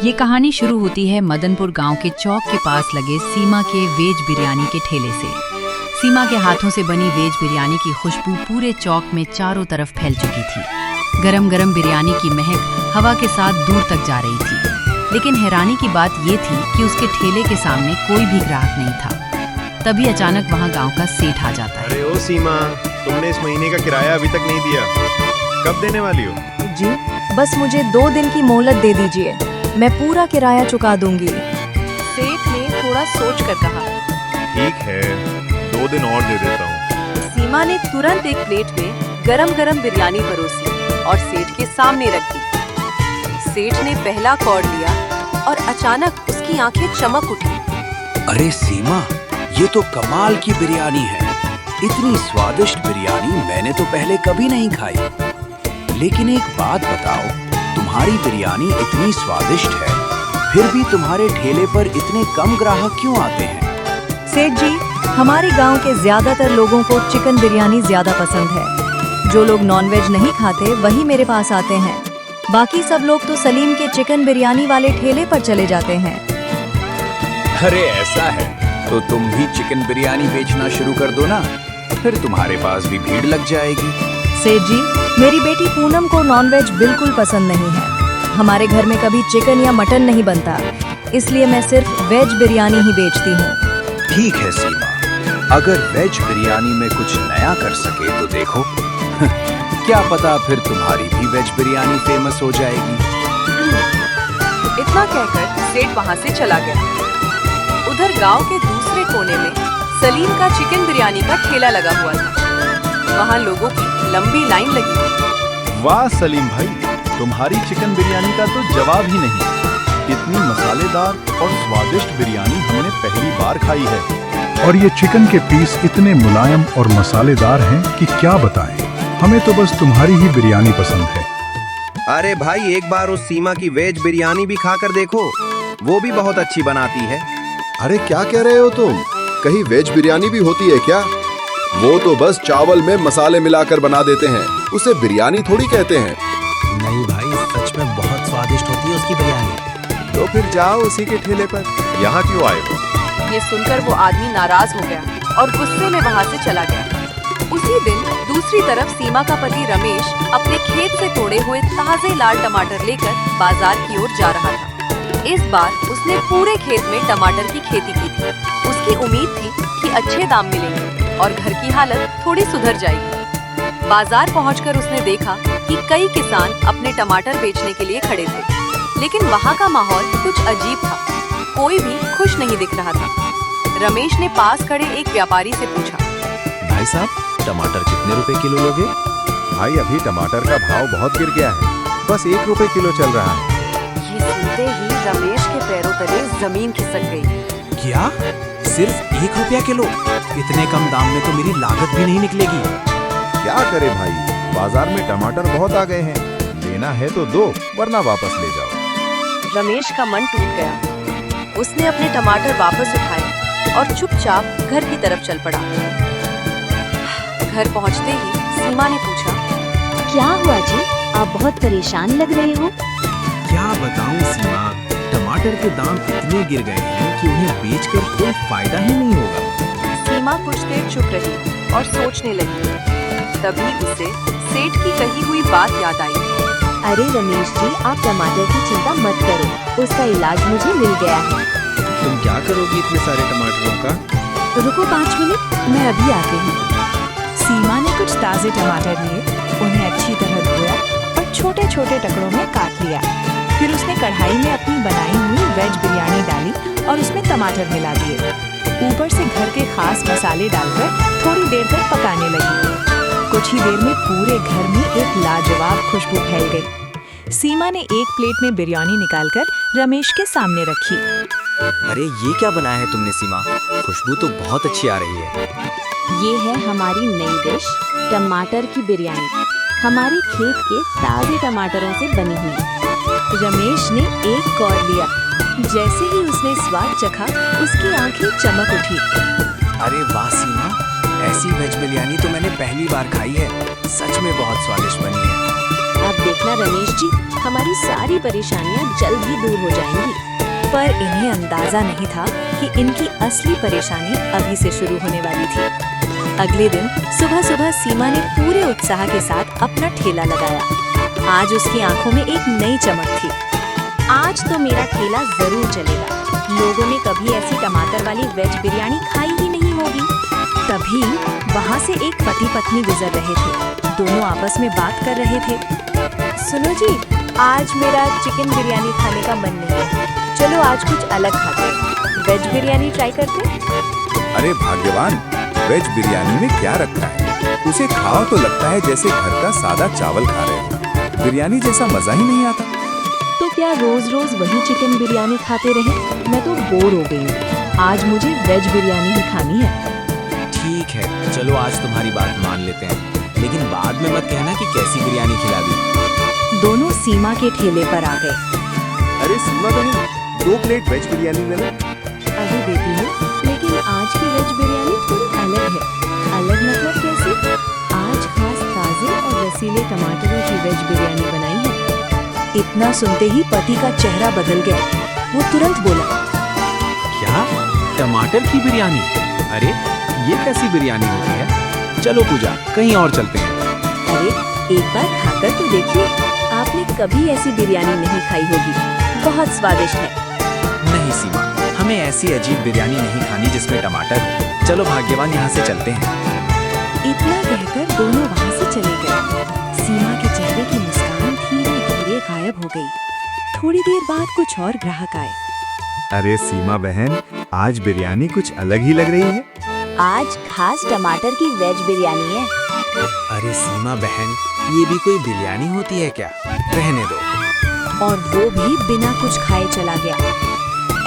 ये कहानी शुरू होती है मदनपुर गांव के चौक के पास लगे सीमा के वेज बिरयानी के ठेले से। सीमा के हाथों से बनी वेज बिरयानी की खुशबू पूरे चौक में चारों तरफ फैल चुकी थी। गरम गरम बिरयानी की महक हवा के साथ दूर तक जा रही थी। लेकिन हैरानी की बात ये थी कि उसके ठेले के सामने कोई भी ग्राहक नहीं था। तभी अचानक वहाँ गाँव का सेठ आ जाता है। अरे ओ सीमा, तुमने इस महीने का किराया अभी तक नहीं दिया, कब देने वाली हो? जी, बस मुझे 2 दिन की मोहलत दे दीजिए, मैं पूरा किराया चुका दूंगी। सेठ ने थोड़ा सोच कर कहा। ठीक है, 2 दिन और दे देता हूँ। सीमा ने तुरंत एक प्लेट में गरम गरम बिरयानी परोसी और सेठ के सामने रख दी। सेठ ने पहला कौर लिया और अचानक उसकी आंखें चमक उठी। अरे सीमा, ये तो कमाल की बिरयानी है। इतनी स्वादिष्ट बिरयानी मैंने तो पहले कभी नहीं खाई। लेकिन एक बात बताओ, तुम्हारी बिरयानी इतनी स्वादिष्ट है, फिर भी तुम्हारे ठेले पर इतने कम ग्राहक क्यों आते हैं? सेठ जी, हमारे गांव के ज्यादातर लोगों को चिकन बिरयानी ज्यादा पसंद है। जो लोग नॉनवेज नहीं खाते वही मेरे पास आते हैं। बाकी सब लोग तो सलीम के चिकन बिरयानी वाले ठेले पर चले जाते हैं। अरे ऐसा है तो तुम भी चिकन बिरयानी बेचना शुरू कर दो ना, फिर तुम्हारे पास भी भीड़ लग जाएगी। सेठ जी, मेरी बेटी पूनम को नॉनवेज बिल्कुल पसंद नहीं है। हमारे घर में कभी चिकन या मटन नहीं बनता, इसलिए मैं सिर्फ वेज बिरयानी ही बेचती हूँ। ठीक है सीमा, अगर वेज बिरयानी में कुछ नया कर सके तो देखो। क्या पता फिर तुम्हारी भी वेज बिरयानी फेमस हो जाएगी। इतना कहकर सेठ वहाँ से चला गया। उधर गांव के दूसरे कोने में सलीम का चिकन बिरयानी का ठेला लगा हुआ था। वहाँ लोगों की लंबी लाइन लगी थी। वाह सलीम भाई, तुम्हारी चिकन बिरयानी का तो जवाब ही नहीं। इतनी मसालेदार और स्वादिष्ट बिरयानी हमने पहली बार खाई है। और ये चिकन के पीस इतने मुलायम और मसालेदार हैं कि क्या बताएं। हमें तो बस तुम्हारी ही बिरयानी पसंद है। अरे भाई, एक बार उस सीमा की वेज बिरयानी भी खाकर देखो, वो भी बहुत अच्छी बनाती है। अरे क्या कह रहे हो तुम? कहीं वेज बिरयानी भी होती है क्या? वो तो बस चावल में मसाले मिलाकर बना देते हैं, उसे बिरयानी थोड़ी कहते हैं। नहीं भाई, सच में बहुत स्वादिष्ट होती है उसकी बिरयानी। तो फिर जाओ उसी के ठेले पर, यहाँ क्यों आए हो? ये सुनकर वो आदमी नाराज हो गया और गुस्से में वहाँ से चला गया। उसी दिन दूसरी तरफ सीमा का पति रमेश अपने खेत से तोड़े हुए ताजे लाल टमाटर लेकर बाजार की ओर जा रहा था। इस बार उसने पूरे खेत में टमाटर की खेती की थी। उसकी उम्मीद थी कि अच्छे दाम मिलेंगे और घर की हालत थोड़ी सुधर जाएगी। बाजार पहुंचकर उसने देखा कि कई किसान अपने टमाटर बेचने के लिए खड़े थे, लेकिन वहाँ का माहौल कुछ अजीब था। कोई भी खुश नहीं दिख रहा था। रमेश ने पास खड़े एक व्यापारी से पूछा, भाई साहब, टमाटर कितने रुपए किलो लोगे? भाई अभी टमाटर का भाव बहुत गिर गया है, बस 1 रुपए किलो चल रहा है। ये सुनते ही रमेश के पैरों तले जमीन खिसक गई। क्या? सिर्फ 1 रुपया किलो? इतने कम दाम में तो मेरी लागत भी नहीं निकलेगी। क्या करे भाई, बाजार में टमाटर बहुत आ गए हैं। लेना है तो दो, वरना वापस ले जाओ। रमेश का मन टूट गया। उसने अपने टमाटर वापस उठाए और चुपचाप घर की तरफ चल पड़ा। घर पहुंचते ही सीमा ने पूछा, क्या हुआ जी, आप बहुत परेशान लग रहे हो? क्या बताऊं सीमा, टमाटर के दाम इतने गिर गए हैं कि उन्हें बेचकर कोई फायदा ही नहीं होगा। सीमा कुछ देर चुप रही और सोचने लगी। तभी उसे सेठ की कही हुई बात याद आई। अरे रमेश जी, आप टमाटर की चिंता मत करो, उसका इलाज मुझे मिल गया है। तुम क्या करोगी इतने सारे टमाटरों का? रुको 5 मिनट, मैं अभी आती हूँ। सीमा ने कुछ ताजे टमाटर लिए, उन्हें अच्छी तरह धोया और छोटे छोटे टुकड़ों में काट लिया। फिर उसने कढ़ाई में अपनी बनाई हुई वेज बिरयानी डाली और उसमें टमाटर मिला दिए। ऊपर से घर के खास मसाले डालकर थोड़ी देर तक पकाने लगी। कुछ ही देर में पूरे घर में एक लाजवाब खुशबू फैल गई। सीमा ने एक प्लेट में बिरयानी निकालकर रमेश के सामने रखी। अरे ये क्या बनाया है तुमने सीमा? खुशबू तो बहुत अच्छी आ रही है। ये है हमारी नई डिश, टमाटर की बिरयानी, हमारे खेत के ताजे टमाटरों से बनी हुई। रमेश ने एक कौर लिया। जैसे ही उसने स्वाद चखा, उसकी आंखें चमक उठी। अरे वाह सीमा, ऐसी वेज बिरयानी तो मैंने पहली बार खाई है। सच में बहुत स्वादिष्ट बनी है। अब देखना रमेश जी, हमारी सारी परेशानियां जल्द ही दूर हो जाएंगी। पर इन्हें अंदाजा नहीं था कि इनकी असली परेशानी अभी से शुरू होने वाली थी। अगले दिन सुबह सुबह सीमा ने पूरे उत्साह के साथ अपना ठेला लगाया। आज उसकी आंखों में एक नई चमक थी। आज तो मेरा ठेला जरूर चलेगा। लोगों ने कभी ऐसी टमाटर वाली वेज बिरयानी खाई ही नहीं होगी। तभी वहाँ से एक पति पत्नी गुजर रहे थे। दोनों आपस में बात कर रहे थे। सुनो जी, आज मेरा चिकन बिरयानी खाने का मन नहीं है। चलो आज कुछ अलग खाते हैं। वेज बिरयानी ट्राई करते हैं। अरे भाग्यवान, वेज बिरयानी में क्या रखा है? उसे खाओ तो लगता है जैसे घर का सादा चावल खा रहे हो। बिरयानी जैसा मजा ही नहीं आता। तो क्या रोज रोज वही चिकन बिरयानी खाते रहे? मैं तो बोर हो गई हूँ। आज मुझे वेज बिरयानी ही खानी है। ठीक है, चलो आज तुम्हारी बात मान लेते हैं, लेकिन बाद में मत कहना कि कैसी बिरयानी खिला दी। दोनों सीमा के ठेले पर आ गए। अरे सीमा बहन, 2 प्लेट वेज बिरयानी ले लो। अभी देती हूँ, लेकिन आज की वेज बिरयानी थोड़ी अलग है। अलग मतलब कैसे? आज खास ताजे और रसीले टमाटरों की वेज बिरयानी बनाई है। इतना सुनते ही पति का चेहरा बदल गया। वो तुरंत बोला, क्या? टमाटर की बिरयानी? अरे ये कैसी बिरयानी होती है? चलो पूजा, कहीं और चलते हैं। अरे एक बार खाकर तो देखिए। आपने कभी ऐसी बिरयानी नहीं खाई होगी। बहुत स्वादिष्ट है। नहीं सीमा, हमें ऐसी अजीब बिरयानी नहीं खानी जिसमें टमाटर हो। चलो भाग्यवान, यहाँ से चलते हैं। इतना कहकर दोनों वहाँ से चले गए। सीमा के चेहरे की मुस्कान धीरे धीरे गायब हो गई। थोड़ी देर बाद कुछ और ग्राहक आए। अरे सीमा बहन, आज बिरयानी कुछ अलग ही लग रही है। आज खास टमाटर की वेज बिरयानी है। अरे सीमा बहन, ये भी कोई बिरयानी होती है क्या? रहने दो। और वो भी बिना कुछ खाए चला गया।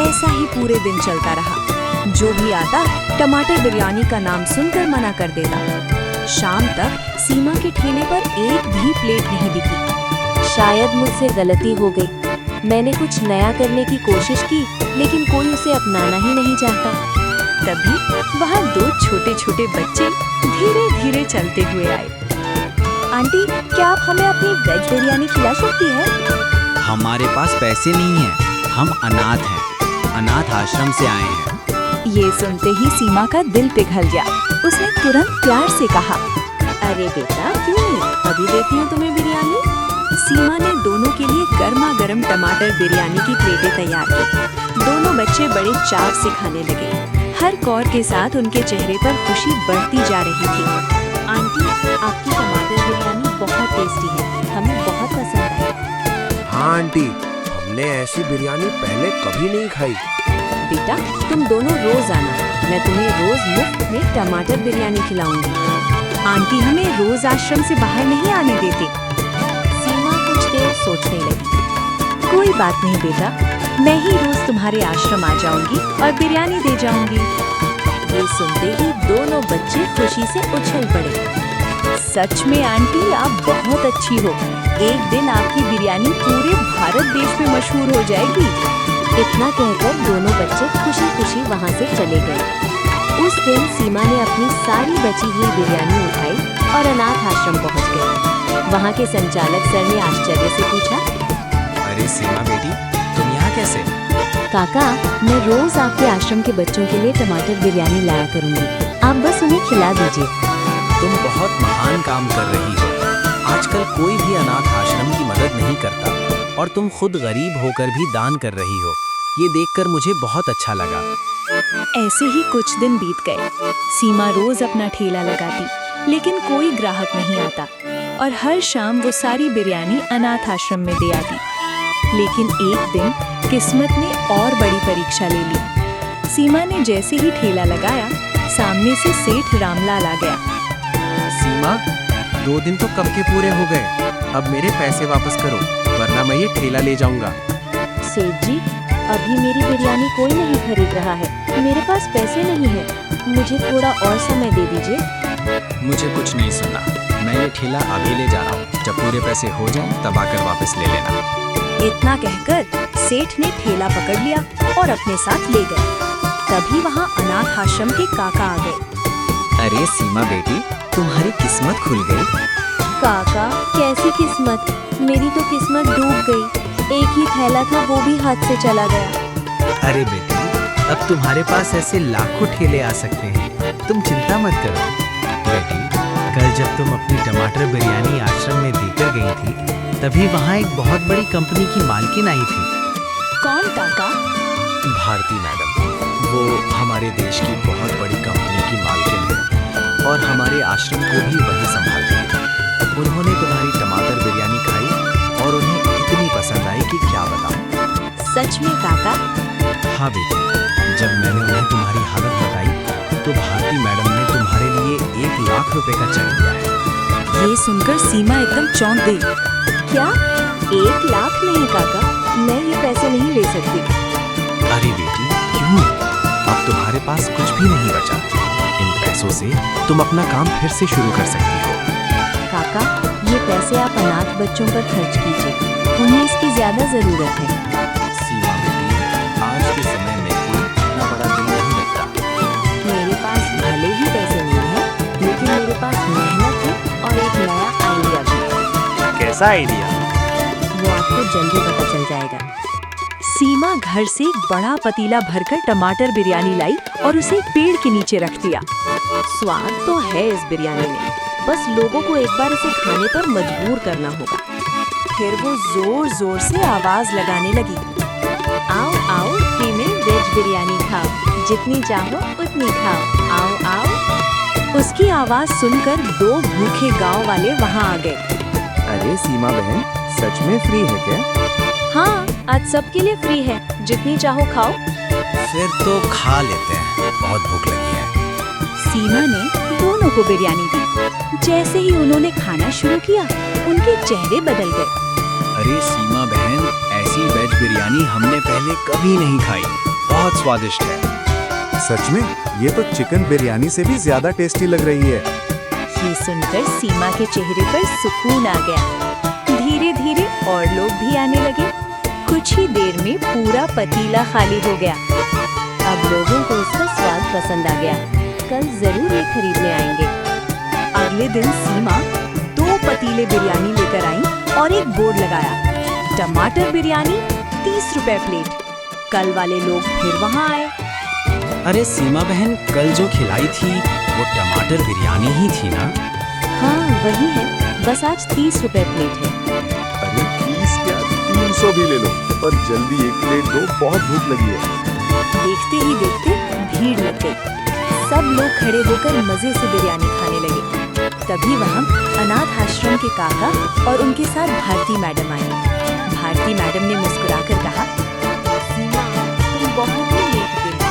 ऐसा ही पूरे दिन चलता रहा। जो भी आता टमाटर बिरयानी का नाम सुनकर मना कर देता। शाम तक सीमा के ठेले पर एक भी प्लेट नहीं बिकी। शायद मुझसे गलती हो गई। मैंने कुछ नया करने की कोशिश की, लेकिन कोई उसे अपनाना ही नहीं चाहता। तभी वहाँ 2 छोटे छोटे बच्चे धीरे धीरे चलते हुए आए। आंटी, क्या आप हमें अपनी वेज बिरयानी खिला सकती हैं? हमारे पास पैसे नहीं हैं। हम अनाथ हैं। अनाथ आश्रम से आए हैं। ये सुनते ही सीमा का दिल पिघल गया। उसने तुरंत प्यार से कहा, अरे बेटा, क्यों नहीं? अभी देती हूँ तुम्हें बिरयानी। सीमा ने दोनों के लिए गर्मा गर्म टमाटर बिरयानी की प्लेटें तैयार की। दोनों बच्चे बड़े चाव से खाने लगे। हर कौर के साथ उनके चेहरे पर खुशी बढ़ती जा रही थी। आंटी, आपकी टमाटर बिरयानी बहुत टेस्टी है। हमें बहुत पसंद आई। हाँ आंटी, हमने ऐसी बिरयानी पहले कभी नहीं खाई। बेटा, तुम दोनों रोज आना। मैं तुम्हें रोज मुफ्त में टमाटर बिरयानी खिलाऊंगी। आंटी हमें रोज आश्रम से बाहर नहीं आने देते। सीमा कुछ देर सोचने लगी। कोई बात नहीं बेटा, मैं ही रोज तुम्हारे आश्रम आ जाऊंगी और बिरयानी दे जाऊंगी। ये सुनते ही दोनों बच्चे खुशी से उछल पड़े। सच में आंटी, आप बहुत अच्छी हो। एक दिन आपकी बिरयानी पूरे भारत देश में मशहूर हो जाएगी। इतना कहकर दोनों बच्चे खुशी खुशी वहाँ से चले गए। उस दिन सीमा ने अपनी सारी बची हुई बिरयानी उठाई और अनाथ आश्रम पहुँच गई। वहाँ के संचालक सर ने आश्चर्य से पूछा, अरे सीमा बेटी, तुम यहाँ कैसे? काका, मैं रोज आपके आश्रम के बच्चों के लिए टमाटर बिरयानी लाया करूँगी। आप बस उन्हें खिला दीजिए। तुम बहुत महान काम कर रही हो। आजकल कोई भी अनाथ आश्रम की मदद नहीं करता और तुम खुद गरीब होकर भी दान कर रही हो। ये देखकर मुझे बहुत अच्छा लगा। ऐसे ही कुछ दिन बीत गए। सीमा रोज अपना ठेला लगाती, लेकिन कोई ग्राहक नहीं आता और हर शाम वो सारी बिरयानी अनाथ आश्रम में दे आती। लेकिन एक दिन किस्मत ने और बड़ी परीक्षा ले ली। सीमा ने जैसे ही ठेला लगाया, सामने से सेठ रामलाल आ गया। सीमा, 2 दिन तो कब के पूरे हो गए। अब मेरे पैसे वापस करो, वरना मैं ये ठेला ले जाऊंगा। सेठ जी, अभी मेरी बिरयानी कोई नहीं खरीद रहा है। मेरे पास पैसे नहीं है। मुझे थोड़ा और समय दे दीजिए। मुझे कुछ नहीं सुनना। मैं ये ठेला अभी ले जा रहा हूँ। जब पूरे पैसे हो जाएं, तब आकर वापस ले लेना। इतना कहकर सेठ ने ठेला पकड़ लिया और अपने साथ ले गए। तभी वहाँ अनाथ आश्रम के काका आ गए। अरे सीमा बेटी, तुम्हारी किस्मत खुल गई। काका, कैसी किस्मत? मेरी तो किस्मत डूब गई। एक ही थैला था, वो भी हाथ से चला गया। अरे बेटी, अब तुम्हारे पास ऐसे लाखों ठेले आ सकते हैं, तुम चिंता मत करो। बेटी, कल जब तुम अपनी टमाटर बिरयानी आश्रम में देकर गई थी, तभी वहाँ एक बहुत बड़ी कंपनी की मालकिन आई थी। कौन काका? भारती मैडम। वो हमारे देश की बहुत बड़ी कंपनी की मालकिन है और हमारे आश्रम को भी वही संभालती है। उन्होंने तुम्हारी टमाटर बिरयानी खाई और उन्हें इतनी पसंद आई कि क्या बताऊं। सच में काका? हाँ बेटी, जब मैंने उन्हें तुम्हारी हालत बताई तो भारती मैडम ने तुम्हारे लिए 1 लाख रुपए का चेक दिया है। ये सुनकर सीमा एकदम चौंक गई। क्या 1 लाख नहीं काका, मैं ये पैसे नहीं ले सकती। अरे बेटी, क्यों? अब तुम्हारे पास कुछ भी नहीं बचा। इन पैसों से तुम अपना काम फिर से शुरू कर सकती हो। काका, ये पैसे आप अनाथ बच्चों पर खर्च कीजिए, उन्हें इसकी ज्यादा जरूरत है। सीमा बेटी, आज के समय में कोई इतना बड़ा दिल नहीं लगता। मेरे पास भले ही पैसे नहीं है, लेकिन मेरे पास मेहनत है और एक नया आइडिया भी। कैसा आइडिया? वो आपको जल्दी पता चल जाएगा। सीमा घर से एक बड़ा पतीला भरकर टमाटर बिरयानी लाई और उसे पेड़ के नीचे रख दिया। स्वाद तो है इस बिरयानी में, बस लोगों को एक बार इसे खाने पर मजबूर करना होगा। फिर वो जोर जोर से आवाज लगाने लगी। आओ आओ, फ्री में वेज बिरयानी खाओ, जितनी चाहो उतनी खाओ, आओ आओ। उसकी आवाज सुनकर 2 भूखे गांव वाले वहां आ गए। अरे सीमा बहन, सच में फ्री है क्या? हाँ, आज सबके लिए फ्री है, जितनी चाहो खाओ। फिर तो खा लेते हैं, बहुत भूख लगी है। सीमा ने दोनों को बिरयानी दी। जैसे ही उन्होंने खाना शुरू किया, उनके चेहरे बदल गए। अरे सीमा बहन, ऐसी वेज बिरयानी हमने पहले कभी नहीं खाई, बहुत स्वादिष्ट है। सच में ये तो चिकन बिरयानी से भी ज्यादा टेस्टी लग रही है। ये सुनकर सीमा के चेहरे पर सुकून आ गया। धीरे धीरे और लोग भी आने लगे। कुछ ही देर में पूरा पतीला खाली हो गया। अब लोगों को इसका स्वाद पसंद आ गया, कल जरूर ये खरीदने आएंगे। अगले दिन सीमा 2 पतीले बिरयानी लेकर आई और एक बोर्ड लगाया, टमाटर बिरयानी 30 रुपए प्लेट। कल वाले लोग फिर वहाँ आए। अरे सीमा बहन, कल जो खिलाई थी वो टमाटर बिरयानी ही थी ना? हाँ वही है, बस आज 30 रुपए प्लेट है। अरे 30 क्या, 300 भी ले लो, पर जल्दी 1 प्लेट दो, बहुत भूख लगी है। देखते ही देखते भीड़ लग गई। सब लोग खड़े होकर मजे से बिरयानी खाने लगे। तभी वहाँ अनाथ आश्रम के काका और उनके साथ भारती मैडम आई। भारती मैडम ने मुस्कुराकर कहा, सीमा, तुम बहुत ही नेक दिल हो।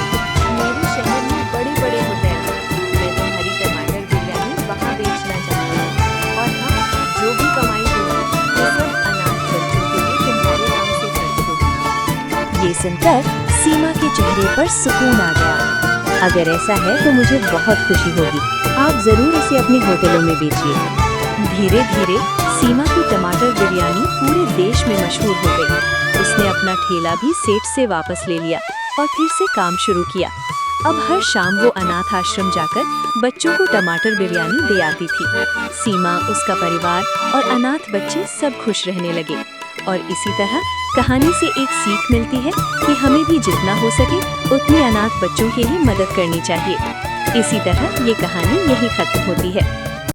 मेरे शहर में बड़े-बड़े होटल हैं। मैं तुम्हारी टमाटर बिरयानी वहाँ बेचना चाहती हूँ। और हाँ, जो भी कमाई होगी, वो सब अनाथ बच्चों के लिए तुम्हारे नाम से खर्च होगी। ये सुनकर सीमा के चेहरे पर सुकून आ गया। अगर ऐसा है तो मुझे बहुत खुशी होगी। आप जरूर इसे अपने होटलों में बेचिए। धीरे धीरे सीमा की टमाटर बिरयानी पूरे देश में मशहूर हो गई। उसने अपना ठेला भी सेठ से वापस ले लिया और फिर से काम शुरू किया। अब हर शाम वो अनाथ आश्रम जाकर बच्चों को टमाटर बिरयानी दे आती थी। सीमा, उसका परिवार और अनाथ बच्चे सब खुश रहने लगे। और इसी तरह कहानी से एक सीख मिलती है कि हमें भी जितना हो सके उतनी अनाथ बच्चों के लिए मदद करनी चाहिए। इसी तरह ये कहानी यहीं खत्म होती है।